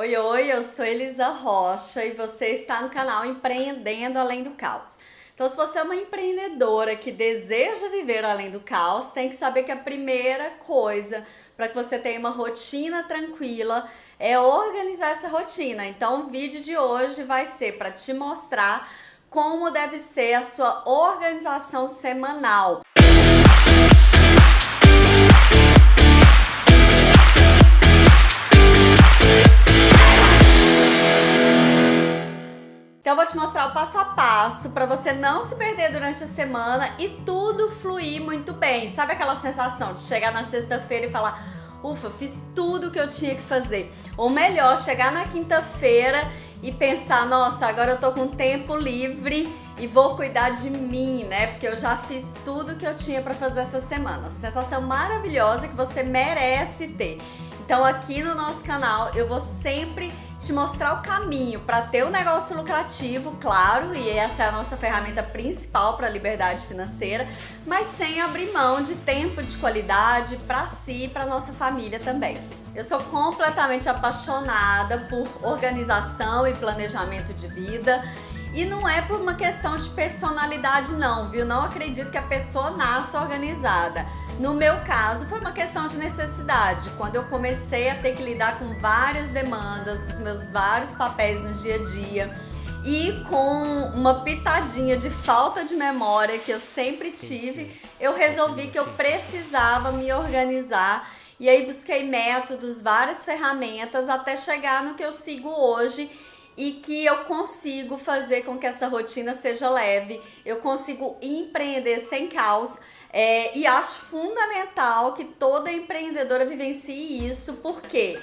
Oi, oi, eu sou Elisa Rocha e você está no canal Empreendendo Além do Caos. Então, se você é uma empreendedora que deseja viver além do caos, tem que saber que a primeira coisa para que você tenha uma rotina tranquila é organizar essa rotina. Então, o vídeo de hoje vai ser para te mostrar como deve ser a sua organização semanal. Então eu vou te mostrar o passo a passo para você não se perder durante a semana e tudo fluir muito bem. Sabe aquela sensação de chegar na sexta-feira e falar: ufa, fiz tudo o que eu tinha que fazer. Ou melhor, chegar na quinta-feira e pensar: nossa, agora eu tô com tempo livre e vou cuidar de mim, né? Porque eu já fiz tudo o que eu tinha para fazer essa semana. Sensação maravilhosa que você merece ter. Então aqui no nosso canal eu vou sempre te mostrar o caminho para ter um negócio lucrativo, claro, e essa é a nossa ferramenta principal para a liberdade financeira, mas sem abrir mão de tempo de qualidade para si e para nossa família também. Eu sou completamente apaixonada por organização e planejamento de vida. E não é por uma questão de personalidade não, viu? Não acredito que a pessoa nasça organizada. No meu caso, foi uma questão de necessidade. Quando eu comecei a ter que lidar com várias demandas, os meus vários papéis no dia a dia e com uma pitadinha de falta de memória que eu sempre tive, eu resolvi que eu precisava me organizar. E aí busquei métodos, várias ferramentas até chegar no que eu sigo hoje e que eu consigo fazer com que essa rotina seja leve, eu consigo empreender sem caos. E acho fundamental que toda empreendedora vivencie isso, porque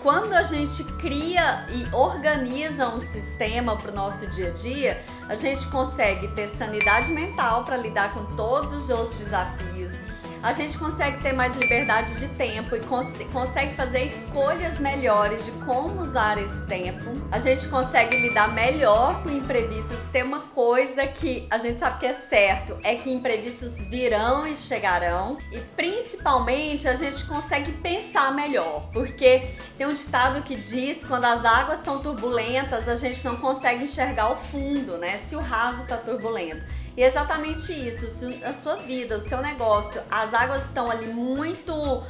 quando a gente cria e organiza um sistema para o nosso dia a dia, a gente consegue ter sanidade mental para lidar com todos os outros desafios. A gente consegue ter mais liberdade de tempo e consegue fazer escolhas melhores de como usar esse tempo. A gente consegue lidar melhor com imprevistos. Tem uma coisa que a gente sabe que é certo, é que imprevistos virão e chegarão. E principalmente a gente consegue pensar melhor, porque tem um ditado que diz: quando as águas são turbulentas, a gente não consegue enxergar o fundo, né? Se o raso está turbulento. E é exatamente isso, a sua vida, o seu negócio, as águas estão ali muito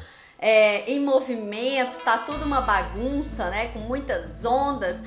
em movimento, tá tudo uma bagunça, né? Com muitas ondas,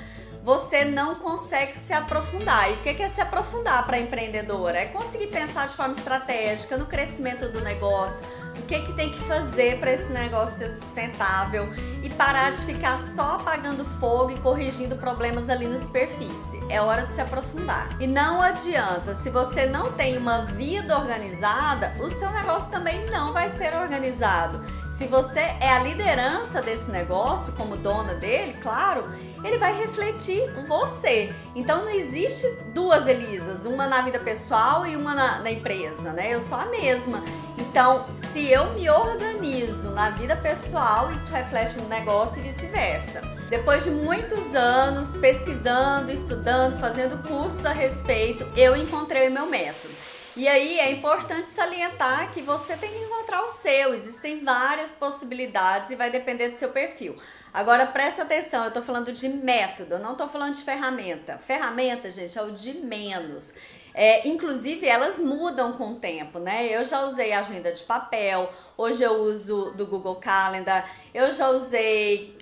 você não consegue se aprofundar. E o que é se aprofundar para a empreendedora? É conseguir pensar de forma estratégica no crescimento do negócio, o que tem que fazer para esse negócio ser sustentável e parar de ficar só apagando fogo e corrigindo problemas ali na superfície. É hora de se aprofundar. E não adianta, se você não tem uma vida organizada, o seu negócio também não vai ser organizado. Se você é a liderança desse negócio, como dona dele, claro, ele vai refletir você. Então não existe duas Elisas, uma na vida pessoal e uma na empresa, né? Eu sou a mesma. Então, se eu me organizo na vida pessoal, isso reflete no negócio e vice-versa. Depois de muitos anos pesquisando, estudando, fazendo cursos a respeito, eu encontrei o meu método. E aí é importante salientar que você tem que encontrar o seu. Existem várias possibilidades e vai depender do seu perfil. Agora presta atenção, eu tô falando de método, eu não tô falando de ferramenta. Ferramenta, gente, é o de menos. Inclusive elas mudam com o tempo, né? Eu já usei agenda de papel, hoje eu uso do Google Calendar, eu já usei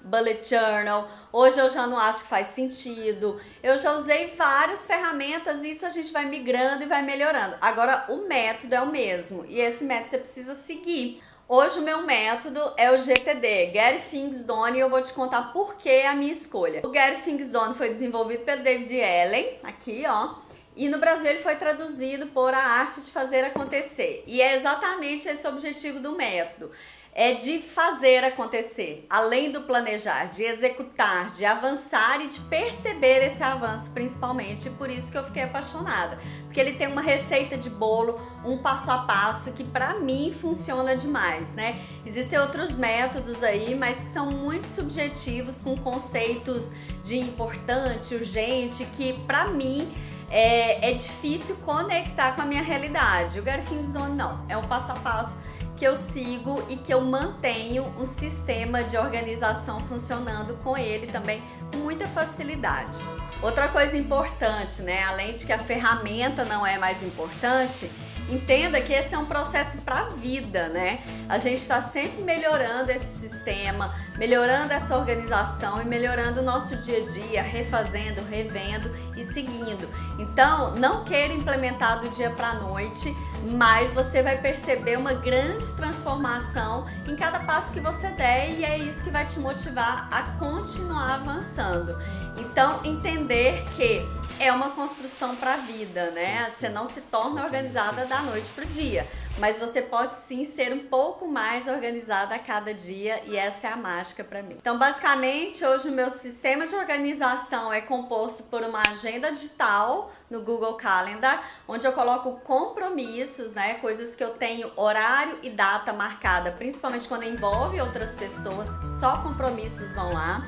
Bullet Journal, hoje eu já não acho que faz sentido, eu já usei várias ferramentas e isso a gente vai migrando e vai melhorando. Agora o método é o mesmo e esse método você precisa seguir. Hoje o meu método é o GTD, Get Things Done, e eu vou te contar por que a minha escolha. O Get Things Done foi desenvolvido pelo David Allen, aqui ó, e no Brasil ele foi traduzido por A Arte de Fazer Acontecer. E é exatamente esse o objetivo do método. É de fazer acontecer, além do planejar, de executar, de avançar e de perceber esse avanço principalmente. E por isso que eu fiquei apaixonada, porque ele tem uma receita de bolo, um passo a passo que pra mim funciona demais, né? Existem outros métodos aí, mas que são muito subjetivos, com conceitos de importante, urgente, que pra mim é difícil conectar com a minha realidade. O Get Things Done não, é um passo a passo que eu sigo e que eu mantenho um sistema de organização funcionando com ele também com muita facilidade. Outra coisa importante, né? Além de que a ferramenta não é mais importante, entenda que esse é um processo para a vida, né? A gente está sempre melhorando esse sistema, melhorando essa organização e melhorando o nosso dia a dia, refazendo, revendo e seguindo. Então, não queira implementar do dia para a noite, mas você vai perceber uma grande transformação em cada passo que você der e é isso que vai te motivar a continuar avançando. Então, entender que é uma construção para a vida, né? Você não se torna organizada da noite para o dia, mas você pode sim ser um pouco mais organizada a cada dia e essa é a mágica para mim. Então, basicamente, hoje o meu sistema de organização é composto por uma agenda digital no Google Calendar, onde eu coloco compromissos, né? Coisas que eu tenho horário e data marcada, principalmente quando envolve outras pessoas, só compromissos vão lá.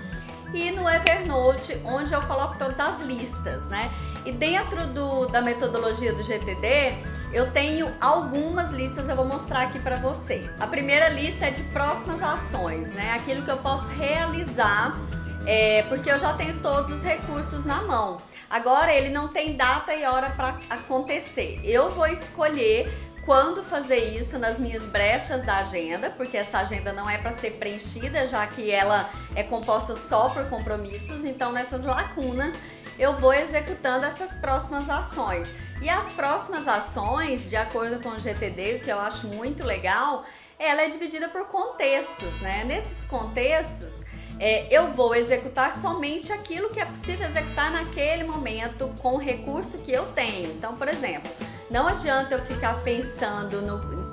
E no Evernote, onde eu coloco todas as listas, né? E dentro da metodologia do GTD, eu tenho algumas listas, eu vou mostrar aqui para vocês. A primeira lista é de próximas ações, né? Aquilo que eu posso realizar, porque eu já tenho todos os recursos na mão. Agora, ele não tem data e hora para acontecer. Eu vou escolher quando fazer isso nas minhas brechas da agenda, porque essa agenda não é para ser preenchida, já que ela é composta só por compromissos, então nessas lacunas eu vou executando essas próximas ações. E as próximas ações, de acordo com o GTD, o que eu acho muito legal, ela é dividida por contextos, né? Nesses contextos, eu vou executar somente aquilo que é possível executar naquele momento com o recurso que eu tenho. Então, por exemplo, não adianta eu ficar pensando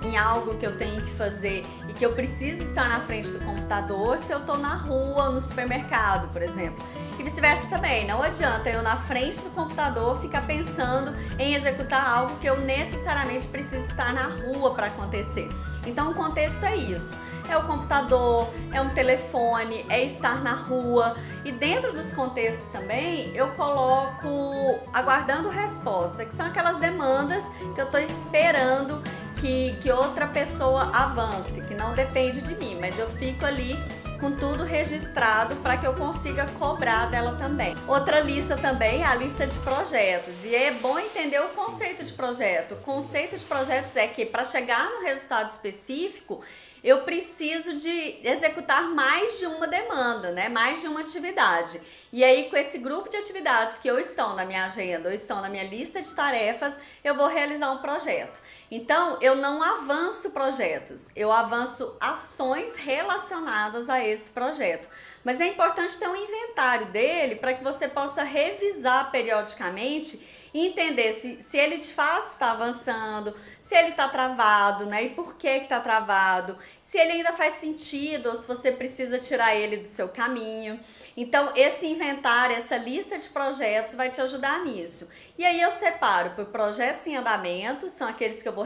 em algo que eu tenho que fazer e que eu preciso estar na frente do computador se eu estou na rua ou no supermercado, por exemplo. E vice-versa também, não adianta eu na frente do computador ficar pensando em executar algo que eu necessariamente preciso estar na rua para acontecer. Então o contexto é isso. É o computador, é um telefone, é estar na rua. E dentro dos contextos também, eu coloco aguardando resposta, que são aquelas demandas que eu estou esperando que outra pessoa avance, que não depende de mim, mas eu fico ali com tudo registrado para que eu consiga cobrar dela também. Outra lista também é a lista de projetos, e é bom entender o conceito de projeto. O conceito de projetos é que para chegar no resultado específico, eu preciso de executar mais de uma demanda, né? Mais de uma atividade. E aí, com esse grupo de atividades que ou estão na minha agenda ou estão na minha lista de tarefas, eu vou realizar um projeto. Então, eu não avanço projetos, eu avanço ações relacionadas a esse projeto. Mas é importante ter um inventário dele para que você possa revisar periodicamente e entender se ele de fato está avançando, se ele está travado, né? E por que está travado, se ele ainda faz sentido ou se você precisa tirar ele do seu caminho. Então, esse inventário, essa lista de projetos vai te ajudar nisso. E aí eu separo por projetos em andamento, são aqueles que eu vou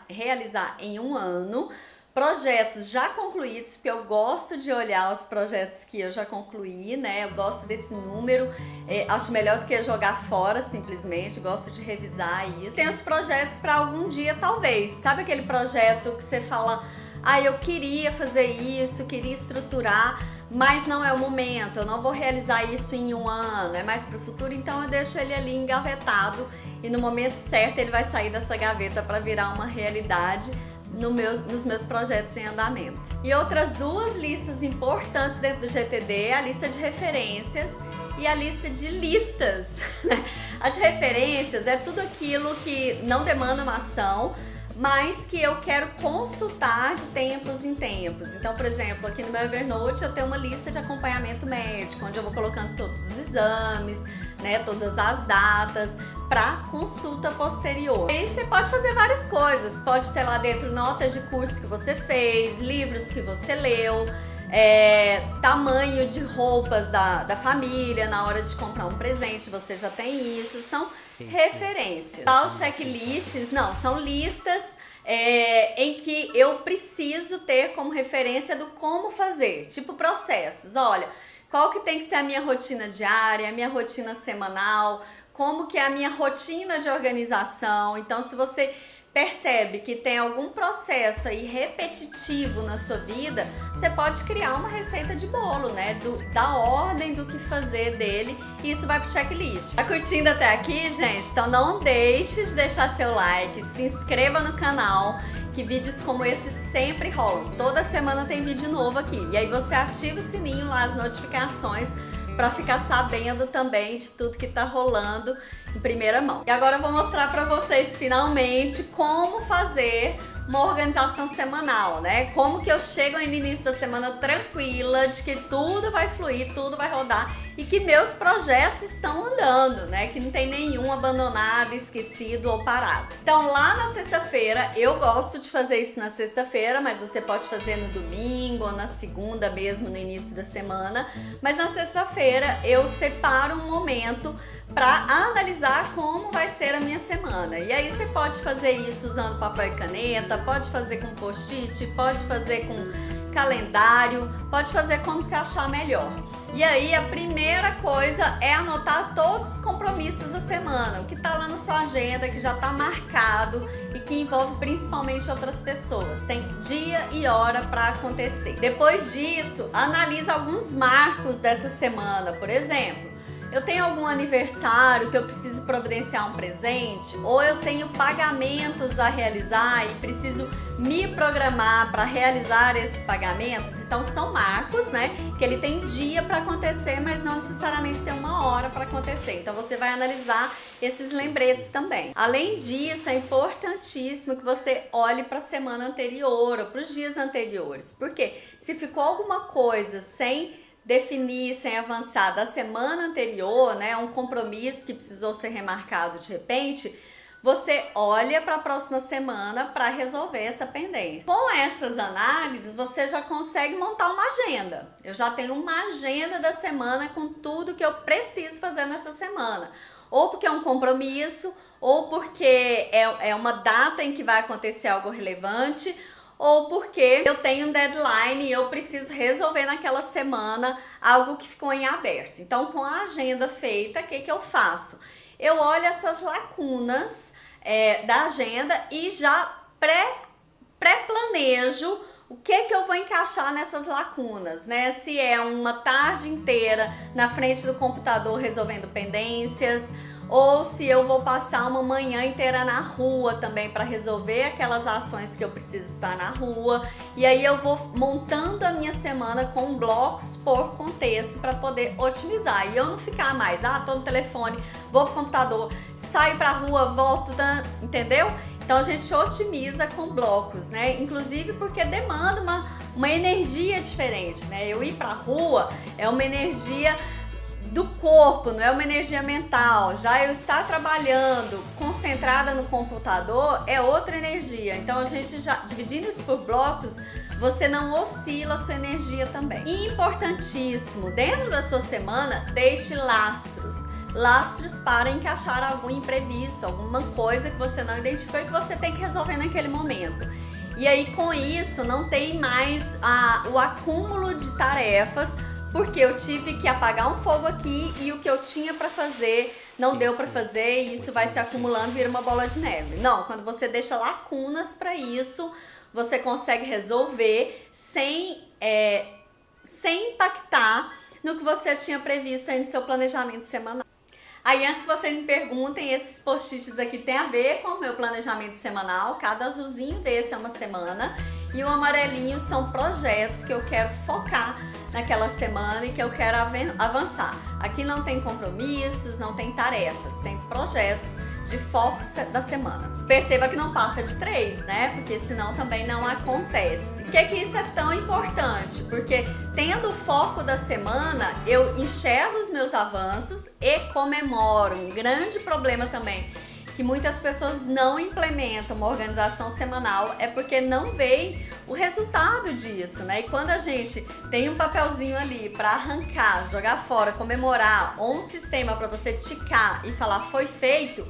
realizar em um ano. Projetos já concluídos, porque eu gosto de olhar os projetos que eu já concluí, né? Eu gosto desse número, acho melhor do que jogar fora simplesmente, gosto de revisar isso. Tem os projetos para algum dia, talvez. Sabe aquele projeto que você fala, eu queria fazer isso, queria estruturar, mas não é o momento, eu não vou realizar isso em um ano, é mais para o futuro, então eu deixo ele ali engavetado e no momento certo ele vai sair dessa gaveta para virar uma realidade nos meus projetos em andamento. E outras duas listas importantes dentro do GTD é a lista de referências e a lista de listas. A de referências é tudo aquilo que não demanda uma ação, mas que eu quero consultar de tempos em tempos. Então, por exemplo, aqui no meu Evernote eu tenho uma lista de acompanhamento médico, onde eu vou colocando todos os exames, né, todas as datas para consulta posterior. E aí você pode fazer várias coisas, pode ter lá dentro notas de curso que você fez, livros que você leu, tamanho de roupas da família na hora de comprar um presente, você já tem isso, são referências. Os checklists, não, são listas em que eu preciso ter como referência do como fazer, tipo processos. Olha, qual que tem que ser a minha rotina diária, a minha rotina semanal, como que é a minha rotina de organização. Então, se você percebe que tem algum processo aí repetitivo na sua vida, você pode criar uma receita de bolo, né? Da ordem do que fazer dele, e isso vai pro checklist. Tá curtindo até aqui, gente? Então não deixe de deixar seu like, se inscreva no canal, que vídeos como esse sempre rolam. Toda semana tem vídeo novo aqui. E aí você ativa o sininho lá, as notificações, para ficar sabendo também de tudo que tá rolando em primeira mão. E agora eu vou mostrar para vocês finalmente como fazer uma organização semanal, né? Como que eu chego no início da semana tranquila, de que tudo vai fluir, tudo vai rodar e que meus projetos estão andando, né? Que não tem nenhum abandonado, esquecido ou parado. Então lá na sexta-feira, eu gosto de fazer isso na sexta-feira, mas você pode fazer no domingo ou na segunda mesmo, no início da semana. Mas na sexta-feira eu separo um momento para analisar como vai ser a minha semana. E aí você pode fazer isso usando papel e caneta, pode fazer com post-it, pode fazer com calendário, pode fazer como você achar melhor. E aí a primeira coisa é anotar todos os compromissos da semana, o que tá lá na sua agenda, que já tá marcado e que envolve principalmente outras pessoas. Tem dia e hora para acontecer. Depois disso, analisa alguns marcos dessa semana. Por exemplo, eu tenho algum aniversário que eu preciso providenciar um presente, ou eu tenho pagamentos a realizar e preciso me programar para realizar esses pagamentos. Então são marcos, né, que ele tem dia para acontecer, mas não necessariamente tem uma hora para acontecer. Então você vai analisar esses lembretes também. Além disso, é importantíssimo que você olhe para a semana anterior ou para os dias anteriores, porque se ficou alguma coisa sem definir, sem avançar da semana anterior, né, um compromisso que precisou ser remarcado de repente, você olha para a próxima semana para resolver essa pendência. Com essas análises, você já consegue montar uma agenda. Eu já tenho uma agenda da semana com tudo que eu preciso fazer nessa semana. Ou porque é um compromisso, ou porque é uma data em que vai acontecer algo relevante, ou porque eu tenho um deadline e eu preciso resolver naquela semana algo que ficou em aberto. Então, com a agenda feita, o que eu faço? Eu olho essas lacunas da agenda e já pré-planejo o que eu vou encaixar nessas lacunas, né? Se é uma tarde inteira na frente do computador resolvendo pendências, ou se eu vou passar uma manhã inteira na rua também para resolver aquelas ações que eu preciso estar na rua. E aí eu vou montando a minha semana com blocos por contexto para poder otimizar. E eu não ficar mais, tô no telefone, vou pro computador, saio pra rua, volto, entendeu? Então a gente otimiza com blocos, né? Inclusive porque demanda uma energia diferente, né? Eu ir pra rua é uma energia do corpo, não é uma energia mental. Já eu estar trabalhando concentrada no computador é outra energia. Então a gente já dividindo isso por blocos, você não oscila a sua energia também. E importantíssimo, dentro da sua semana, deixe lastros para encaixar algum imprevisto, alguma coisa que você não identificou e que você tem que resolver naquele momento. E aí com isso não tem mais o acúmulo de tarefas, porque eu tive que apagar um fogo aqui e o que eu tinha para fazer não deu para fazer e isso vai se acumulando, vira uma bola de neve. Não, quando você deixa lacunas para isso, você consegue resolver sem impactar no que você tinha previsto aí no seu planejamento semanal. Aí antes que vocês me perguntem, esses post-its aqui tem a ver com o meu planejamento semanal. Cada azulzinho desse é uma semana e o amarelinho são projetos que eu quero focar naquela semana e que eu quero avançar. Aqui não tem compromissos, não tem tarefas, tem projetos de foco da semana. Perceba que não passa de 3, né? Porque senão também não acontece. Por que isso é tão importante? Porque tendo o foco da semana, eu enxergo os meus avanços e comemoro. Um grande problema também que muitas pessoas não implementam uma organização semanal é porque não veem o resultado disso, né? E quando a gente tem um papelzinho ali para arrancar, jogar fora, comemorar, ou um sistema para você ticar e falar foi feito,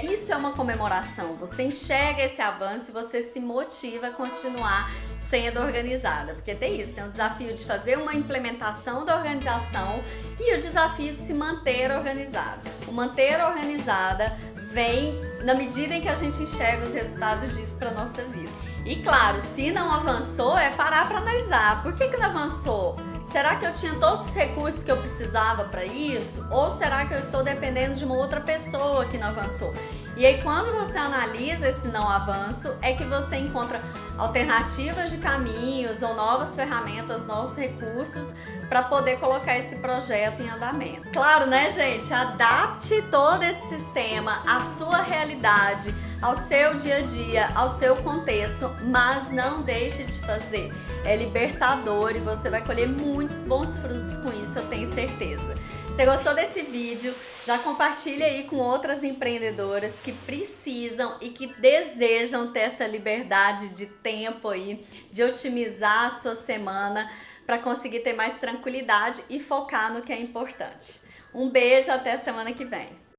isso é uma comemoração. Você enxerga esse avanço e você se motiva a continuar sendo organizada, porque tem isso, tem o desafio de fazer uma implementação da organização e o desafio de se manter organizada. O manter organizada vem na medida em que a gente enxerga os resultados disso para nossa vida. E claro, se não avançou, é parar para analisar. Por que não avançou? Será que eu tinha todos os recursos que eu precisava para isso? Ou será que eu estou dependendo de uma outra pessoa que não avançou? E aí, quando você analisa esse não avanço, é que você encontra alternativas de caminhos ou novas ferramentas, novos recursos para poder colocar esse projeto em andamento. Claro, né, gente? Adapte todo esse sistema à sua realidade, ao seu dia a dia, ao seu contexto, mas não deixe de fazer. É libertador e você vai colher muitos bons frutos com isso, eu tenho certeza. Se gostou desse vídeo, já compartilha aí com outras empreendedoras que precisam e que desejam ter essa liberdade de tempo aí, de otimizar a sua semana para conseguir ter mais tranquilidade e focar no que é importante. Um beijo, até semana que vem.